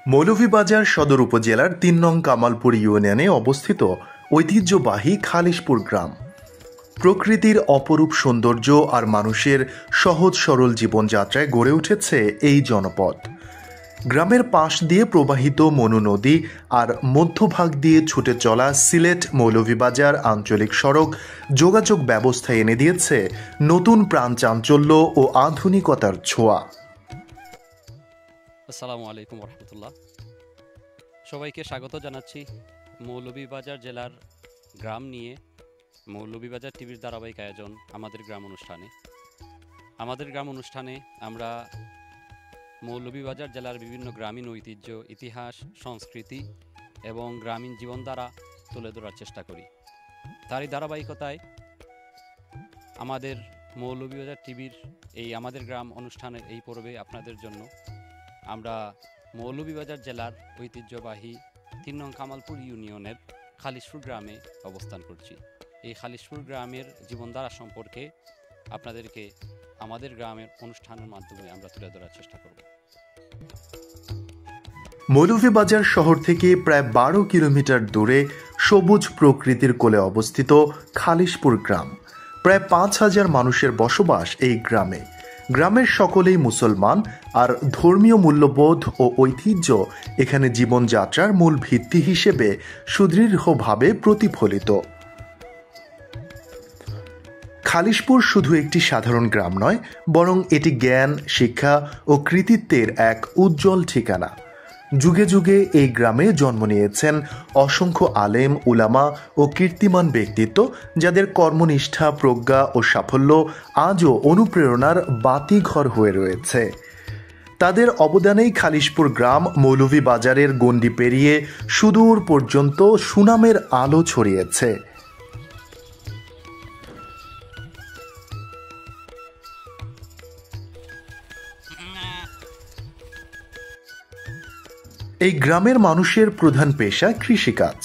মৌলভীবাজার সদর উপজেলার ৩ নং কামালপুর ইউনিয়নে অবস্থিত ঐতিহ্যবাহী খালিশপুর গ্রাম। প্রকৃতির অপরূপ সৌন্দর্য আর মানুষের সহজ সরল জীবনযাত্রায় গড়ে উঠেছে এই জনপদ। গ্রামের পাশ দিয়ে প্রবাহিত মনু নদী আর মধ্যভাগ দিয়ে ছুটে চলা সিলেট মৌলভীবাজার আঞ্চলিক সড়ক যোগাযোগ ব্যবস্থা এনে দিয়েছে নতুন প্রাণ চাঞ্চল্য ও আধুনিকতার ছোঁয়া। আসসালামু আলাইকুম রহমতুল্লাহ। সবাইকে স্বাগত জানাচ্ছি মৌলভীবাজার জেলার গ্রাম নিয়ে মৌলভীবাজার টিভির ধারাবাহিক আয়োজন আমাদের গ্রাম অনুষ্ঠানে আমরা মৌলভীবাজার জেলার বিভিন্ন গ্রামীণ ঐতিহ্য, ইতিহাস, সংস্কৃতি এবং গ্রামীণ জীবনধারা তুলে ধরার চেষ্টা করি। তারই ধারাবাহিকতায় আমাদের মৌলভীবাজার টিভির এই আমাদের গ্রাম অনুষ্ঠানের এই পর্বে আপনাদের জন্য আমরা মৌলভীবাজার জেলার ঐতিহ্যবাহী ৩ নং কামালপুর ইউনিয়নের খালিশপুর গ্রামে অবস্থান করছি। এই খালিশপুর গ্রামের জীবনধারা সম্পর্কে আপনাদেরকে আমাদের গ্রামের অনুষ্ঠানের মাধ্যমে আমরা তুলে ধরার চেষ্টা করব। মৌলভীবাজার শহর থেকে প্রায় ১২ কিলোমিটার দূরে সবুজ প্রকৃতির কোলে অবস্থিত খালিশপুর গ্রাম। প্রায় ৫,০০০ মানুষের বসবাস এই গ্রামে। গ্রামের সকলেই মুসলমান আর ধর্মীয় মূল্যবোধ ও ঐতিহ্য এখানে জীবনযাত্রার মূল ভিত্তি হিসেবে সুদৃঢ়ভাবে প্রতিফলিত। খালিশপুর শুধু একটি সাধারণ গ্রাম নয়, বরং এটি জ্ঞান, শিক্ষা ও কৃতিত্বের এক উজ্জ্বল ঠিকানা। যুগে যুগে এই গ্রামে জন্ম নিয়েছেন অসংখ্য আলেম, উলামা ও কীর্তিমান ব্যক্তিত্ব, যাদের কর্মনিষ্ঠা, প্রজ্ঞা ও সাফল্য আজও অনুপ্রেরণার বাতিঘর হয়ে রয়েছে। তাদের অবদানেই খালিশপুর গ্রাম মৌলভীবাজারের গণ্ডি পেরিয়ে সুদূর পর্যন্ত সুনামের আলো ছড়িয়েছে। এই গ্রামের মানুষের প্রধান পেশা কৃষিকাজ।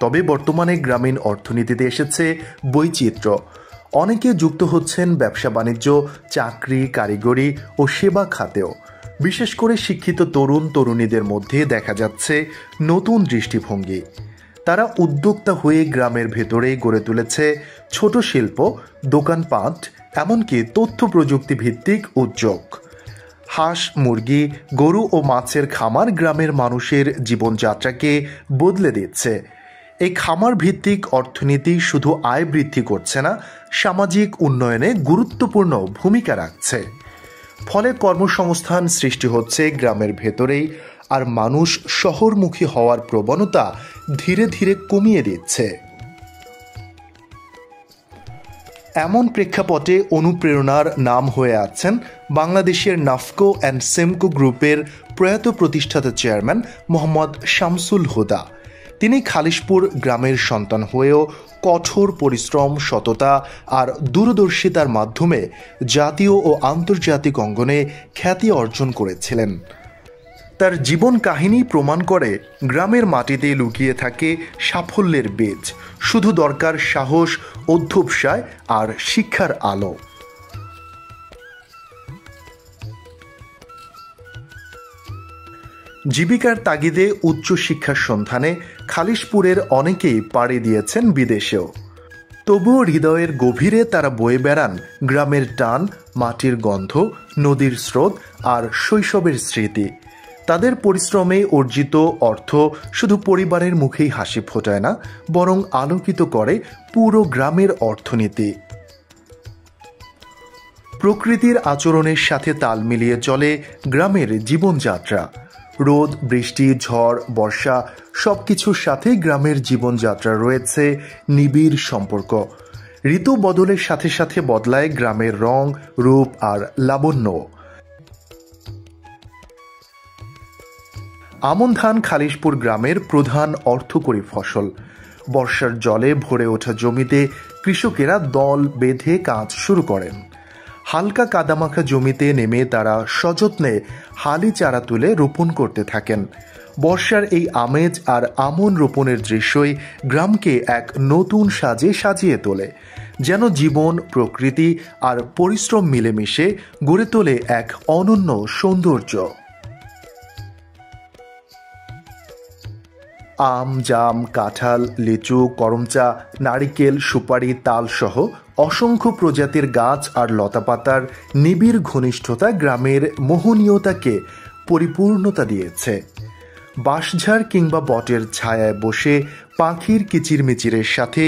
তবে বর্তমানে গ্রামীণ অর্থনীতিতে এসেছে বৈচিত্র্য। অনেকে যুক্ত হচ্ছেন ব্যবসা বাণিজ্য, চাকরি, কারিগরি ও সেবা খাতেও। বিশেষ করে শিক্ষিত তরুণ তরুণীদের মধ্যে দেখা যাচ্ছে নতুন দৃষ্টিভঙ্গি। তারা উদ্যোক্তা হয়ে গ্রামের ভেতরে গড়ে তুলেছে ছোট শিল্প, দোকানপাট, এমনকি তথ্য প্রযুক্তি ভিত্তিক উদ্যোগ। হাঁস, মুরগি, গরু ও মাছের খামার গ্রামের মানুষের জীবনযাত্রাকে বদলে দিচ্ছে। এই খামার ভিত্তিক অর্থনীতি শুধু আয় বৃদ্ধি করছে না, সামাজিক উন্নয়নে গুরুত্বপূর্ণ ভূমিকা রাখছে। ফলে কর্মসংস্থান সৃষ্টি হচ্ছে গ্রামের ভেতরেই, আর মানুষ শহরমুখী হওয়ার প্রবণতা ধীরে ধীরে কমিয়ে দিচ্ছে। এমন প্রেক্ষাপটে অনুপ্রেরণার নাম হয়ে আছেন বাংলাদেশের নাফকো অ্যান্ড সেমকো গ্রুপের প্রয়াত প্রতিষ্ঠাতা চেয়ারম্যান মোহাম্মদ শামসুল হুদা। তিনি খালিশপুর গ্রামের সন্তান হয়েও কঠোর পরিশ্রম, সততা আর দূরদর্শিতার মাধ্যমে জাতীয় ও আন্তর্জাতিক অঙ্গনে খ্যাতি অর্জন করেছিলেন। তার জীবন কাহিনী প্রমাণ করে গ্রামের মাটিতে লুকিয়ে থাকে সাফল্যের বীজ। শুধু দরকার সাহস, অধ্যবসায় আর শিক্ষার আলো। জীবিকার তাগিদে উচ্চশিক্ষার সন্ধানে খালিশপুরের অনেকেই পাড়ি দিয়েছেন বিদেশেও। তবুও হৃদয়ের গভীরে তারা বয়ে বেড়ান গ্রামের টান, মাটির গন্ধ, নদীর স্রোত আর শৈশবের স্মৃতি। তাদের পরিশ্রমে অর্জিত অর্থ শুধু পরিবারের মুখেই হাসি ফোটায় না, বরং আলোকিত করে পুরো গ্রামের অর্থনীতি। প্রকৃতির আচরণের সাথে তাল মিলিয়ে চলে গ্রামের জীবনযাত্রা। রোদ, বৃষ্টি, ঝড়, বর্ষা সবকিছুর সাথে গ্রামের জীবনযাত্রা রয়েছে নিবিড় সম্পর্ক। ঋতু বদলের সাথে সাথে বদলায় গ্রামের রং, রূপ আর লাবণ্য। আমন ধান খালিশপুর গ্রামের প্রধান অর্থকরী ফসল। বর্ষার জলে ভরে ওঠা জমিতে কৃষকেরা দল বেঁধে কাজ শুরু করেন। হালকা কাদামাখা জমিতে নেমে তারা সযত্নে হালি চারা তুলে রোপণ করতে থাকেন। বর্ষার এই আমেজ আর আমন রোপণের দৃশ্যই গ্রামকে এক নতুন সাজে সাজিয়ে তোলে। যেন জীবন, প্রকৃতি আর পরিশ্রম মিলেমিশে গড়ে তোলে এক অনন্য সৌন্দর্য। আম, জাম, কাঁঠাল, লিচু, করমচা, নারিকেল, সুপারি, তাল সহ অসংখ্য প্রজাতির গাছ আর লতাপাতার নিবিড় ঘনিষ্ঠতা গ্রামের মোহনীয়তাকে পরিপূর্ণতা দিয়েছে। বাঁশঝাড় কিংবা বটের ছায়ায় বসে পাখির কিচিরমিচিরের সাথে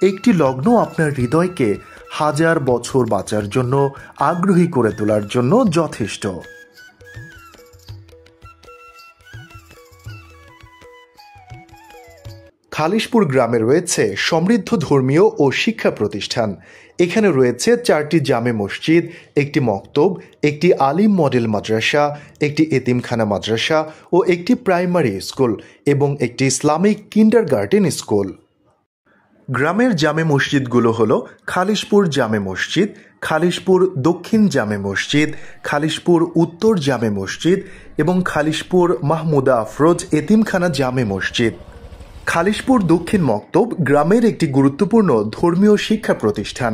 একটি লগ্ন আপনার হৃদয়কে হাজার বছর বাঁচার জন্য আগ্রহী করে তোলার জন্য যথেষ্ট। খালিশপুর গ্রামে রয়েছে সমৃদ্ধ ধর্মীয় ও শিক্ষা প্রতিষ্ঠান। এখানে রয়েছে 4টি জামে মসজিদ, একটি মক্তব, একটি আলিম মডেল মাদ্রাসা, একটি এতিমখানা মাদ্রাসা ও একটি প্রাইমারি স্কুল এবং একটি ইসলামিক কিন্ডারগার্টেন স্কুল। গ্রামের জামে মসজিদগুলো হলো খালিশপুর জামে মসজিদ, খালিশপুর দক্ষিণ জামে মসজিদ, খালিশপুর উত্তর জামে মসজিদ এবং খালিশপুর মাহমুদা আফরোজ এতিমখানা জামে মসজিদ। খালিশপুর দক্ষিণ মক্তব গ্রামের একটি গুরুত্বপূর্ণ ধর্মীয় শিক্ষা প্রতিষ্ঠান।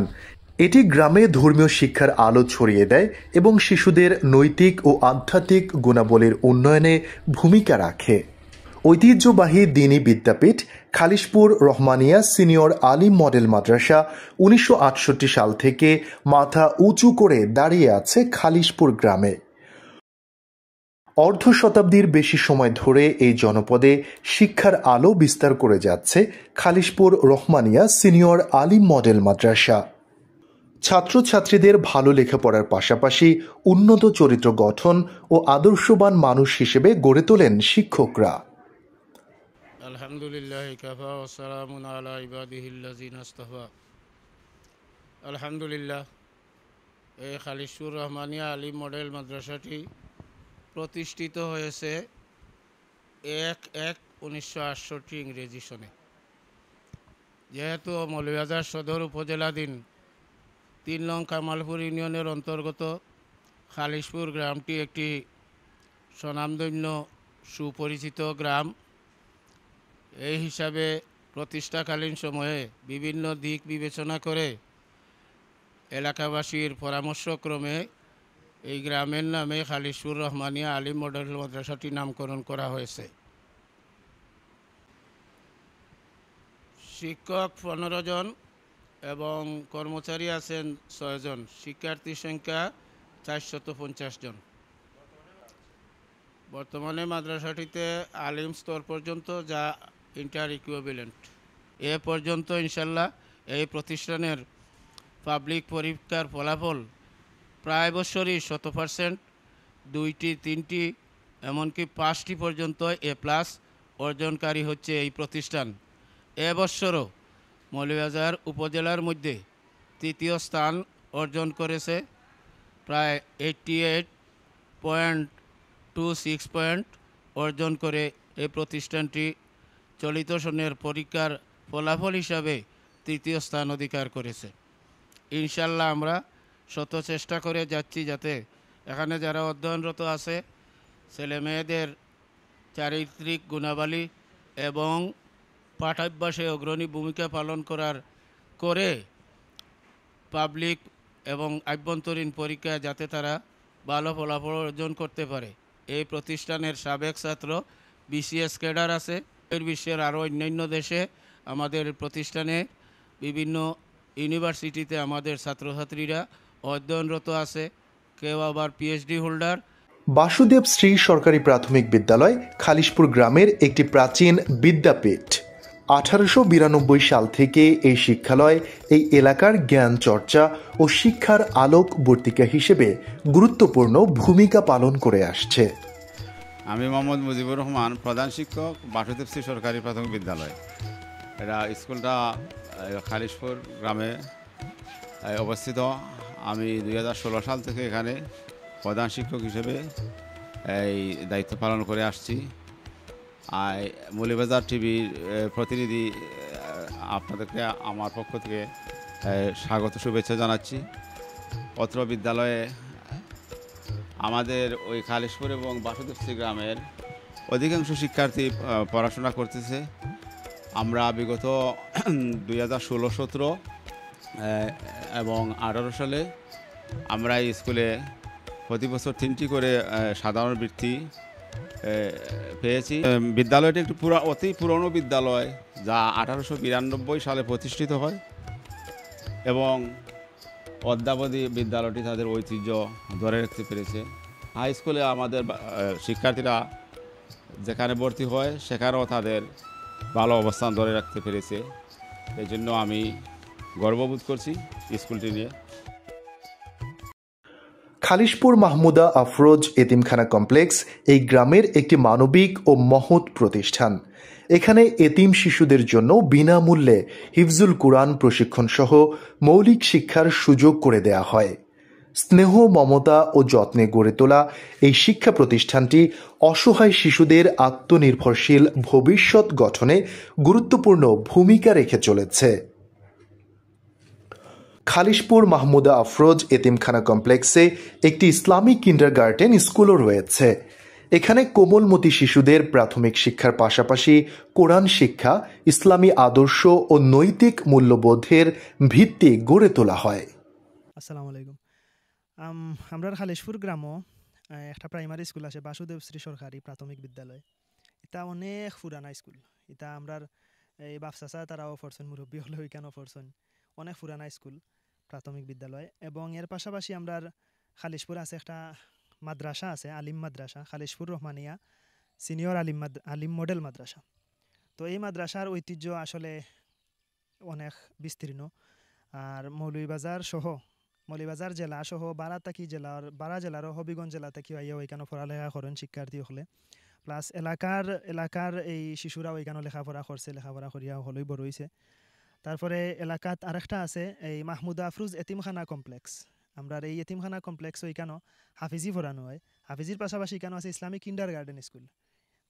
এটি গ্রামে ধর্মীয় শিক্ষার আলো ছড়িয়ে দেয় এবং শিশুদের নৈতিক ও আধ্যাত্মিক গুণাবলীর উন্নয়নে ভূমিকা রাখে। ঐতিহ্যবাহী দ্বীনি বিদ্যাপীঠ খালিশপুর রহমানিয়া সিনিয়র আলিম মডেল মাদ্রাসা 1968 সাল থেকে মাথা উঁচু করে দাঁড়িয়ে আছে খালিশপুর গ্রামে। অর্ধ শতাব্দীর বেশি সময় ধরে এই জনপদে শিক্ষার আলো বিস্তার করে যাচ্ছে খালিশপুর রহমানিয়া সিনিয়র আলিম মডেল মাদ্রাসা। ছাত্রছাত্রীদের ভালো লেখাপড়ার পাশাপাশি উন্নত চরিত্র গঠন ও আদর্শবান মানুষ হিসেবে গড়ে তোলেন শিক্ষকরা। আলহামদুলিল্লাহ কাফা ওয়া সালামুন আলা ইবাদিহিল্লাযিনা ইসতাফা। আলহামদুলিল্লাহ, এই খালিশপুর রহমানিয়া আলিম মডেল মাদ্রাসাটি প্রতিষ্ঠিত হয়েছে 1/1/1968 ইংরেজি সনে। যেহেতু মৌলভীবাজার সদর উপজেলাধীন 3 নং কামালপুর ইউনিয়নের অন্তর্গত খালিশপুর গ্রামটি একটি স্বনামধন্য সুপরিচিত গ্রাম, এই হিসাবে প্রতিষ্ঠাকালীন সময়ে বিভিন্ন দিক বিবেচনা করে এলাকাবাসীর পরামর্শক্রমে এই গ্রামের নামে খালিশপুর রহমানিয়া আলিম মডেল মাদ্রাসাটি নামকরণ করা হয়েছে। শিক্ষক 15 জন এবং কর্মচারী আছেন 6 জন। শিক্ষার্থীর সংখ্যা 450 জন। বর্তমানে মাদ্রাসাটিতে আলিম স্তর পর্যন্ত, যা ইন্টার ইকুইভ্যালেন্ট। এ পর্যন্ত ইনশাল্লাহ এই প্রতিষ্ঠানের পাবলিক পরীক্ষার ফলাফল প্রায় বছরই 100%, 2টি 3টি এমনকি 5টি পর্যন্ত A+ অর্জনকারী হচ্ছে এই প্রতিষ্ঠান। এবছরও মৌলভীবাজার উপজেলার মধ্যে 3য় স্থান অর্জন করেছে, প্রায় 88.26 পয়েন্ট অর্জন করে এই প্রতিষ্ঠানটি চলিত সনের পরীক্ষার ফলাফল হিসাবে 3য় স্থান অধিকার করেছে। ইনশাল্লাহ আমরা শত চেষ্টা করে যাচ্ছি যাতে এখানে যারা অধ্যয়নরত আছে ছেলে মেয়েদের চারিত্রিক গুণাবলী এবং পাঠাভ্যাসে অগ্রণী ভূমিকা পালন করে পাবলিক এবং আভ্যন্তরীণ পরীক্ষায় যাতে তারা ভালো ফলাফল অর্জন করতে পারে। এই প্রতিষ্ঠানের সাবেক ছাত্র BCS ক্যাডার আছে। বিশ্বের আরও অন্যান্য দেশে আমাদের প্রতিষ্ঠানে বিভিন্ন ইউনিভার্সিটিতে আমাদের ছাত্রছাত্রীরা অধ্যয়নরত আছে, কেউ আবার PhD হোল্ডার। বাসুদেব শ্রী সরকারি প্রাথমিক বিদ্যালয় খালিশপুর গ্রামের একটি প্রাচীন বিদ্যাপীঠ। 1892 সাল থেকে এই শিক্ষালয় এই এলাকার জ্ঞান চর্চা ও শিক্ষার আলোকবর্তিকা হিসেবে গুরুত্বপূর্ণ ভূমিকা পালন করে আসছে। আমি মোহাম্মদ মুজিবুর রহমান, প্রধান শিক্ষক, বাসুদেব শ্রী সরকারি প্রাথমিক বিদ্যালয়। এটা স্কুলটা খালিশপুর গ্রামে অবস্থিত। আমি 2016 সাল থেকে এখানে প্রধান শিক্ষক হিসেবে এই দায়িত্ব পালন করে আসছি। মৌলভীবাজার টিভির প্রতিনিধি আপনাদেরকে আমার পক্ষ থেকে স্বাগত শুভেচ্ছা জানাচ্ছি। অত্র বিদ্যালয়ে আমাদের ওই খালিশপুর এবং বাসুদেবশ্রী গ্রামের অধিকাংশ শিক্ষার্থী পড়াশোনা করতেছে। আমরা বিগত 2016-17 এবং 18 সালে আমরা এই স্কুলে প্রতি বছর 3টি করে সাধারণ বৃত্তি পেয়েছি। বিদ্যালয়টি একটি অতি পুরনো বিদ্যালয়, যা 1892 সালে প্রতিষ্ঠিত হয় এবং অদ্যাবধি বিদ্যালয়টি তাদের ঐতিহ্য ধরে রাখতে পেরেছে। হাই স্কুলে আমাদের শিক্ষার্থীরা যেখানে ভর্তি হয় সেখানেও তাদের ভালো অবস্থান ধরে রাখতে পেরেছে। এই জন্য আমি গর্ববোধ করছি স্কুলটি নিয়ে। খালিশপুর মাহমুদা আফরোজ এতিমখানা কমপ্লেক্স এই গ্রামের একটি মানবিক ও মহৎ প্রতিষ্ঠান। এখানে এতিম শিশুদের জন্য বিনামূল্যে হিফজুল কুরআন প্রশিক্ষণ সহ মৌলিক শিক্ষার সুযোগ করে দেয়া হয়। স্নেহ, মমতা ও যত্নে গড়ে তোলা এই শিক্ষা প্রতিষ্ঠানটি অসহায় শিশুদের আত্মনির্ভরশীল ভবিষ্যৎ গঠনে গুরুত্বপূর্ণ ভূমিকা রেখে চলেছে। খালিশপুর মাহমুদা আফরোজ এতিমখানা কমপ্লেক্সে একটি ইসলামিক কিন্ডারগার্টেন স্কুলও রয়েছে। এখানে কোমলমতি শিশুদের প্রাথমিক শিক্ষার পাশাপাশি কোরআন শিক্ষা, ইসলামী আদর্শ ও নৈতিক মূল্যবোধের ভিত্তি গড়ে তোলা হয়। আসসালামু আলাইকুম। আমরা খালিশপুর গ্রামও একটা প্রাইমারি স্কুল আছে, বাসুদেবশ্রী সরকারি প্রাথমিক বিদ্যালয়। এটা অনেক পুরানা স্কুল। এটা আমরা এই বাপসাসা তারাও পড়ছেন, মুরব্বী হলে ওইখানেও পড়ছেন। অনেক পুরানা স্কুল প্রাথমিক বিদ্যালয়। এবং এর পাশাপাশি আমরা খালিশপুর আছে একটা মাদ্রাসা আছে, আলিম মাদ্রাসা, খালিশপুর রহমানিয়া সিনিয়র আলিম মডেল মাদ্রাসা। তো এই মাদ্রাসার ঐতিহ্য আসলে অনেক বিস্তীর্ণ। আর মৌলভীবাজার জেলা সহ বারা জেলারও হবিগঞ্জ জেলা থেকে আইয়া ওইখানে পড়ালেখা করেন শিক্ষার্থী হলে। প্লাস এলাকার এই শিশুরা ওইখানে লেখাপড়া করছে, লেখাপড়া করিয়া হলেই বড় হয়েছে। তারপরে এলাকাত আরেকটা আছে এই মাহমুদা আফরোজ এতিমখানা কমপ্লেক্স। আমরা এই এতিমখানা কমপ্লেক্স ওইখানেও হাফিজি পড়ানো হয়। হাফিজির পাশাপাশি এখানেও আছে Islamic kindergarten school.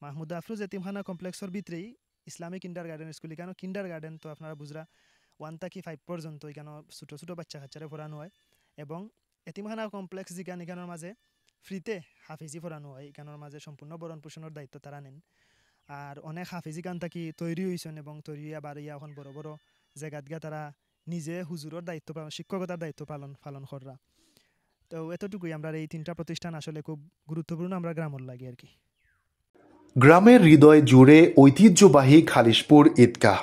Mahmuda Afroz এতিমখানা কমপ্লেক্সের ভিতরেই ইসলামিক কিন্ডারগার্টেন স্কুল। এখানেও কিন্ডারগার্টেন তো আপনারা বুঝরা 1 থেকে 5 পর্যন্ত এখানেও ছোটো ছোটো বাচ্চা কাচ্চারে পড়ানো হয়। এবং এতিমখানা কমপ্লেক্স এখানের মাঝে ফ্রিতে হাফিজি পড়ানো হয়। এখানের মাঝে সম্পূর্ণ ভরণ পোষণের দায়িত্ব তারা নেন। আর অনেক হাফিজি গান থাকি তৈরি হয়েছেন এবং তৈরি হইয়া বাড়িয়া এখন বড় বড় জায়গাত গিয়া তারা নিজে হুজুরের দায়িত্ব পালন, শিক্ষকতার দায়িত্ব পালন করা। তো এতটুকুই। আমরা এই 3টা প্রতিষ্ঠান আসলে খুব গুরুত্বপূর্ণ আমরা গ্রামের লাগে আর কি। গ্রামের হৃদয় জুড়ে ঐতিহ্যবাহী খালিশপুর ঈদগাহ।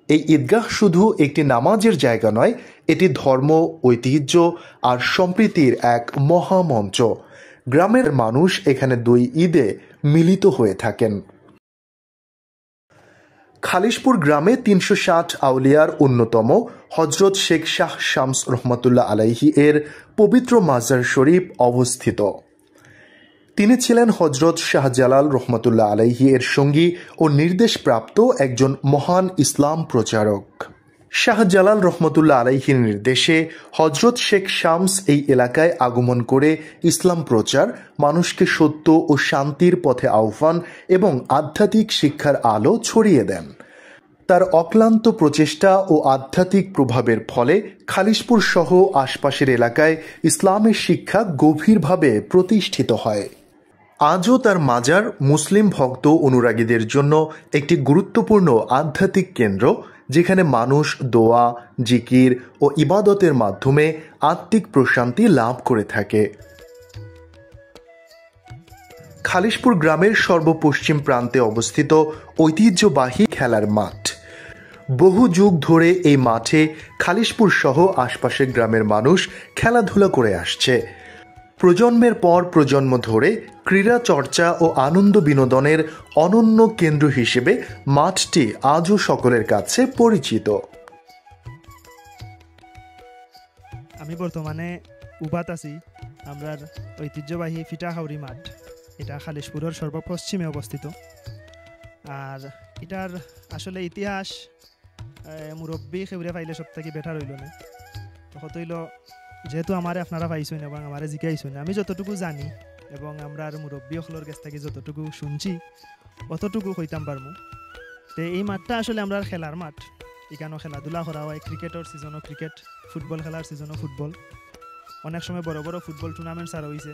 এই ঈদগাহ শুধু একটি নামাজের জায়গা নয়, এটি ধর্ম, ঐতিহ্য আর সম্প্রীতির এক মহামঞ্চ। গ্রামের মানুষ এখানে 2 ঈদে মিলিত হয়ে থাকেন। খালিশপুর গ্রামে 360 আউলিয়ার অন্যতম হজরত শেখ শাহ শামস রহমতুল্লাহ আলাইহি এর পবিত্র মাজার শরীফ অবস্থিত। তিনি ছিলেন হজরত শাহজালাল রহমতুল্লাহ আলাইহি এর সঙ্গী ও নির্দেশপ্রাপ্ত একজন মহান ইসলাম প্রচারক। শাহজালাল রহমতুল্লাহ আলাইহির নির্দেশে হজরত শেখ শামস এই এলাকায় আগমন করে ইসলাম প্রচার, মানুষকে সত্য ও শান্তির পথে আহ্বান এবং আধ্যাত্মিক শিক্ষার আলো ছড়িয়ে দেন। তার অক্লান্ত প্রচেষ্টা ও আধ্যাত্মিক প্রভাবের ফলে খালিশপুর সহ আশপাশের এলাকায় ইসলামের শিক্ষা গভীরভাবে প্রতিষ্ঠিত হয়। আজও তার মাজার মুসলিম ভক্ত অনুরাগীদের জন্য একটি গুরুত্বপূর্ণ আধ্যাত্মিক কেন্দ্র, যেখানে মানুষ দোয়া, জিকির ও ইবাদতের মাধ্যমে আত্মিক প্রশান্তি লাভ করে থাকে। খালিশপুর গ্রামের সর্বপশ্চিম প্রান্তে অবস্থিত ঐতিহ্যবাহী খেলার মাঠ। বহু যুগ ধরে এই মাঠে খালিশপুর সহ আশপাশের গ্রামের মানুষ খেলাধুলা করে আসছে। প্রজন্মের পর প্রজন্ম ধরে ক্রীড়া চর্চা ও আনন্দ বিনোদনের অনন্য কেন্দ্র হিসেবে মাঠটি আজও সকলের কাছে পরিচিত। আমি বর্তমানে উবাত আছি আমরার ঐতিহ্যবাহী ফিটাহাউরি মাঠ। এটা খালিশপুরের সর্বপশ্চিমে অবস্থিত। আর এটার আসলে ইতিহাস মুরব্বী খেবরে পাইলে সব থেকে বেটার হইল না। তখন হইল যেহেতু আমারে আপনারা পাইছেন এবং আমারে জিজ্ঞাইছেন, আমি যতটুকু জানি এবং আমরা মুরব্বী সকলের কাছ থেকে যতটুকু শুনছি অতটুকু হইতাম পারবো। তো এই মাঠটা আসলে আমরা খেলার মাঠ। এখানেও খেলাধুলা করা হয়। ক্রিকেটের সিজনও ক্রিকেট, ফুটবল খেলার সিজনও ফুটবল। অনেক সময় বড় বড় ফুটবল টুর্নামেন্টস আর হয়েছে।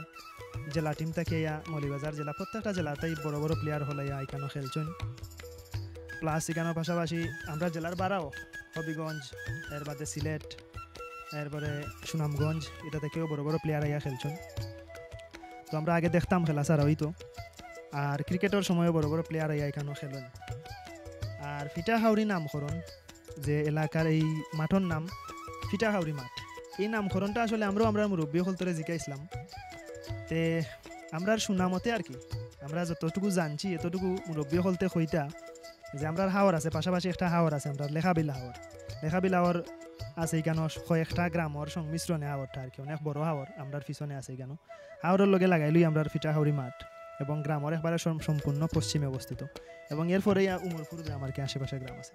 জেলা টিম থেকে মৌলভীবাজার জেলা প্রত্যেকটা জেলাতেই বড় বড় প্লেয়ার হলে এখানেও খেলছেন। প্লাস এখানের পাশাপাশি আমরা জেলার বাড়াও হবিগঞ্জ, এর বাদে সিলেট, এরপরে সুনামগঞ্জ, এটা থেকেও বড় বড় প্লেয়ার খেলছেন। তো আমরা আগে দেখতাম খেলা ছাড়া হইতো। আর ক্রিকেটের সময় বড় বড় প্লেয়ার আইয়া এখানেও খেলেন। আর ফিটাহাউরি নামকরণ, যে এলাকার এই মাঠের নাম ফিটাহাউরি মাঠ, এই নামকরণটা আসলে আমরা মুরব্বী হলতরে জিজ্ঞাসলাম। তে আমরা সুনামতে আর কি আমরা যতটুকু জানছি এতটুকু মুরব্বী হলতে হইতা যে আমরা হাওর আছে, পাশাপাশি একটা হাওর আছে আমরা লেখাবিল হাওর আছে এখানে কয়েকটা গ্রামের সংমিশ্রণে হাওরটা আর কি অনেক বড় হাওর আমরা পিছনে আছে এখানে। হাওরের লগে লাগাইলই আমরা ফিটাহাউরি মাঠ এবং গ্রামের একবারে সম্পূর্ণ পশ্চিমে অবস্থিত এবং এরপরেই উমরপুর গ্রাম আর কি আশেপাশে গ্রাম আছে।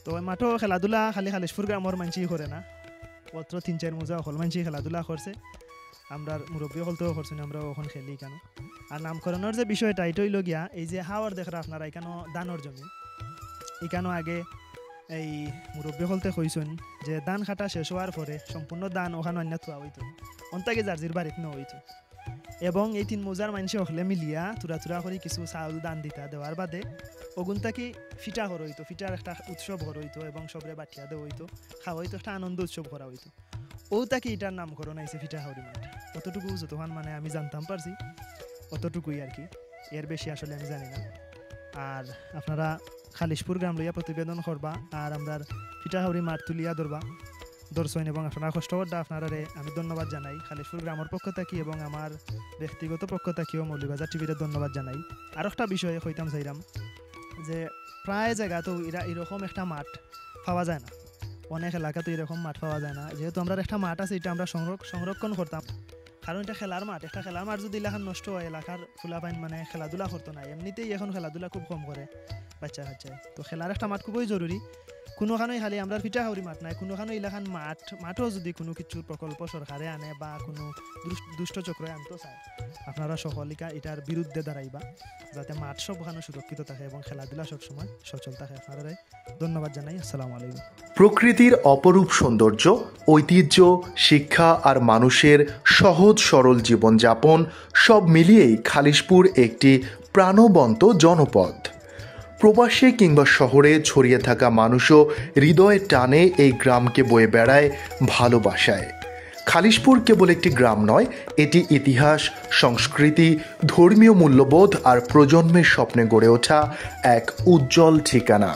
তো ওই মাঠও খেলাধুলা খালি খালিশপুর গ্রামের মানুষই করে না, অত্র 3-4 মোজা হল মানুষই খেলাধুলা করছে, আমরা মুরব্বী হলতেও করছি, আমরা ওখানে খেলি কেন। আর নামকরণের যে বিষয়টা এটাই লগিয়া এই যে হাওয়ার দেখরা আপনারা এখানে দানোর জমি, এখানেও আগে এই মুরব্বী হলতে কইছেন যে ধান খাটা শেষ হওয়ার পরে সম্পূর্ণ ধান ওখানে অন্য থোয়া হইতো, অন্তাকে জার্জির বাড়িতে ন হইতো এবং এই 3 মোজার মানুষে হলে মিলিয়া তুরা করে কিছু চাউল দান দিতা, দেওয়ার বাদে ওগুনটাকে ফিটা করা হইতো, ফিটার একটা উৎসব করা হইতো এবং সবরে বাটিয়া দেওয়া হইতো, খাওয়া হইতো, একটা আনন্দ উৎসব করা হইতো। ও তাকে এটার নামকরণ আইছে ফিটাহাউরি মাঠ। অতটুকু যতক্ষণ মানে আমি জানতাম পারছি অতটুকুই আর কি, এর বেশি আসলে আমি জানি না। আর আপনারা খালিশপুর গ্রাম লইয়া প্রতিবেদন করবা আর আমরা ফিটাহাউরি মাঠ তুলিয়া দর্শন এবং আপনারা কষ্ট করতে আপনারা আমি ধন্যবাদ জানাই খালিশপুর গ্রামের পক্ষ থাকি এবং আমার ব্যক্তিগত পক্ষ থাকিও মৌলভীবাজার টিভিতে ধন্যবাদ জানাই। আর একটা বিষয়ে কইতাম চাইলাম যে প্রায় জায়গাতেও এরকম একটা মাঠ পাওয়া যায় না, অনেক এলাকাতে এরকম মাঠ পাওয়া যায় না। যেহেতু আমরা একটা মাঠ আছে এটা আমরা সংরক্ষণ করতাম, কারণ এটা খেলার মাঠ, একটা খেলার মাঠ যদি এলাকার নষ্ট হয় এলাকার ফুলাপাইন মানে খেলাধুলা করতো না, এমনিতেই এখন খেলাধুলা খুব কম করে বাচ্চা কাচ্চায়, তো খেলার একটা মাঠ খুবই জরুরি। কোনোখানেই খালি আমরা ফিটাহাউরি মাঠ নাই, কোনোখানে এলাকান মাঠও যদি কোনো কিছু প্রকল্প সরকারে আনে বা কোনো দুষ্ট চক্রে আনতে চায় আপনারা সকলিকা এটার বিরুদ্ধে দাঁড়াইবা যাতে মাঠ সবখানে সুরক্ষিত থাকে এবং খেলাধুলা সবসময় সচল থাকে। আপনারা ধন্যবাদ জানাই। আসসালামু আলাইকুম। প্রকৃতির অপরূপ সৌন্দর্য, ঐতিহ্য, শিক্ষা আর মানুষের সহজ সরল জীবনযাপন সব মিলিয়েই খালিশপুর একটি প্রাণবন্ত জনপদ। প্রবাসে কিংবা শহরে ছড়িয়ে থাকা মানুষও হৃদয়ের টানে এই গ্রামকে বয়ে বেড়ায় ভালোবাসায়। খালিশপুর কেবল একটি গ্রাম নয়, এটি ইতিহাস, সংস্কৃতি, ধর্মীয় মূল্যবোধ আর প্রজন্মের স্বপ্নে গড়ে ওঠা এক উজ্জ্বল ঠিকানা।